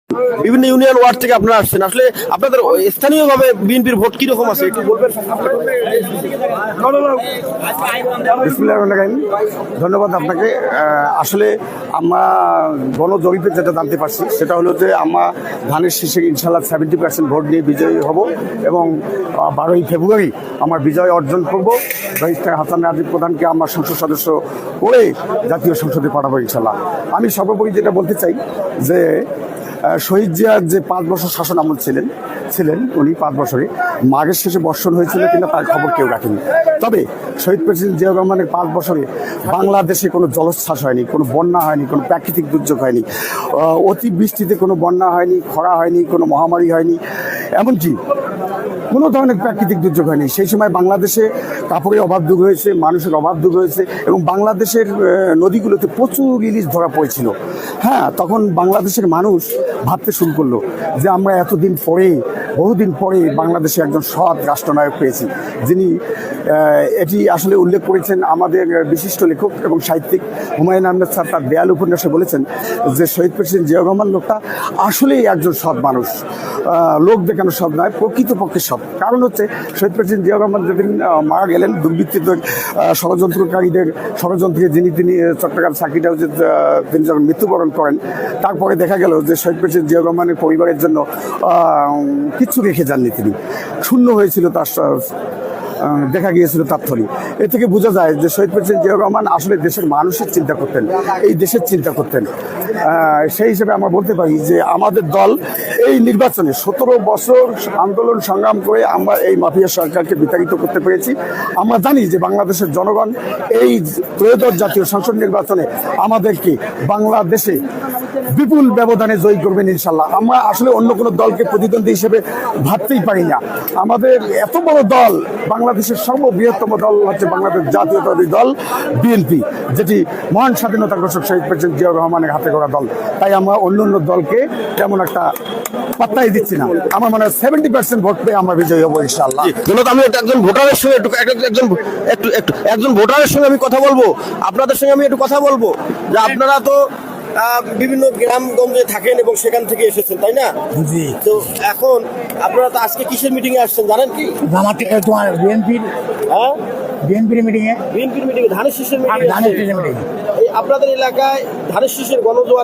বিভিন্ন union ward থেকে আপনারা আসছেন, আসলে আপনাদের স্থানীয়ভাবে বিএনপির ভোট কিরকম আছে একটু বলবেন? ধন্যবাদ আপনাকে। আসলে আমরা গণজরিপে যেটা জানতে পারছি সেটা হলো যে আমরা ধানের শীষে ইনশাল্লাহ 70% ভোট নিয়ে বিজয়ী হব এবং 12ই ফেব্রুয়ারি আমার বিজয় অর্জন করব। ব্যারিস্টার হাসান রাজীব প্রধানকে আমার সংসদ সদস্য করে জাতীয় সংসদে পাঠাবো ইনশাল্লাহ। আমি সর্বোপরি যেটা বলতে চাই যে শহীদ জিয়ার যে 5 বছর শাসন আমল ছিলেন উনি 5 বছরে মাঘের শেষে বর্ষণ হয়েছিল কিনা তার খবর কেউ রাখেনি। তবে শহীদ প্রেসিডেন্ট জিয়া রহমানের 5 বছরে বাংলাদেশে কোনো জলোচ্ছ্বাস হয়নি, কোনো বন্যা হয়নি, কোনো প্রাকৃতিক দুর্যোগ হয়নি, অতিবৃষ্টিতে কোনো বন্যা হয়নি, খরা হয়নি, কোনো মহামারী হয়নি, এমনকি কোনো ধরনের প্রাকৃতিক দুর্যোগ হয়নি। সেই সময় বাংলাদেশে কাপড়ের অভাব দূর হয়েছে, মানুষের অভাব দূর হয়েছে এবং বাংলাদেশের নদীগুলোতে প্রচুর ইলিশ ধরা পড়েছিল। হ্যাঁ, তখন বাংলাদেশের মানুষ ভাবতে শুরু করলো যে আমরা এতদিন পরে, বহুদিন পরে বাংলাদেশে একজন সৎ রাষ্ট্রনায়ক পেয়েছি, যিনি এটি আসলে উল্লেখ করেছেন আমাদের বিশিষ্ট লেখক এবং সাহিত্যিক হুমায়ুন আহমেদ স্যার তার দেয়াল উপন্যাসে বলেছেন যে শহীদ প্রেসিডেন্ট জিয়া রহমান লোকটা আসলেই একজন সৎ মানুষ, লোক দেখানো সৎ নয়, প্রকৃতপক্ষে সৎ। কারণ হচ্ছে শহীদ প্রেসিডেন্ট জিয়া রহমান যেদিন মারা গেলেন দুর্বৃত্তদের ষড়যন্ত্রকারীদের ষড়যন্ত্রে তিনি চট্টগ্রাম সার্কিট হাউসে তিনি যখন মৃত্যুবরণ করেন, তারপরে দেখা গেল যে শহীদ প্রেসিডেন্ট জিয়া রহমানের পরিবারের জন্য কিচ্ছু রেখে যাননি, তিনি শূন্য হয়েছিল তার দেখা গিয়েছিল তার থলি। এ থেকে বোঝা যায় যে শহীদ প্রেসিডেন্ট জিয়া রহমান আসলে দেশের মানুষের চিন্তা করতেন, এই দেশের চিন্তা করতেন। সেই হিসেবে আমরা বলতে পারি যে আমাদের দল এই নির্বাচনে 17 বছর আন্দোলন সংগ্রাম করে আমরা এই মাফিয়া সরকারকে বিতাড়িত করতে পেরেছি। আমরা জানি যে বাংলাদেশের জনগণ এই ত্রয়োদশ জাতীয় সংসদ নির্বাচনে আমাদেরকে বাংলাদেশে বিপুল ব্যবধানে জয়ী করবেন ইনশাল্লাহ। আমরা আসলে অন্য কোনো দলকে প্রতিদ্বন্দ্বী হিসেবে ভাবতেই পারি না। আমাদের এত বড় দল, বাংলাদেশের সর্ববৃহত্তম দল হচ্ছে বাংলাদেশ জাতীয়তাবাদী দল বিএনপি, যেটি মহান স্বাধীনতা ঘোষক শহীদ প্রেসিডেন্ট জিয়া রহমানের হাতে গড়া দল। তাই আমরা অন্য দলকে তেমন একটা পাত্তাই দিচ্ছি না। আমার মনে হয় 70% ভোট পেয়ে আমরা বিজয়ী হবো ইনশাল্লাহ। আমি একজন ভোটারের সঙ্গে একজন ভোটারের সঙ্গে আমি কথা বলবো, আপনাদের সঙ্গে আমি একটু কথা বলবো যে আপনারা তো বিভিন্ন গ্রামগঞ্জে থাকেন এবং সেখান থেকে এসেছেন, তাই না? জি। তো এখন আপনারা তো আজকে কিসের মিটিং এ আসছেন জানেন কি? তোমার বিএনপির মিটিং এ, বিএনপির মিটিং এ, ধানের শীষের মিটিং এ। ধানের শীষের মিটিং। আপনাদের এলাকায় ধানের শীষের গণজোয়ার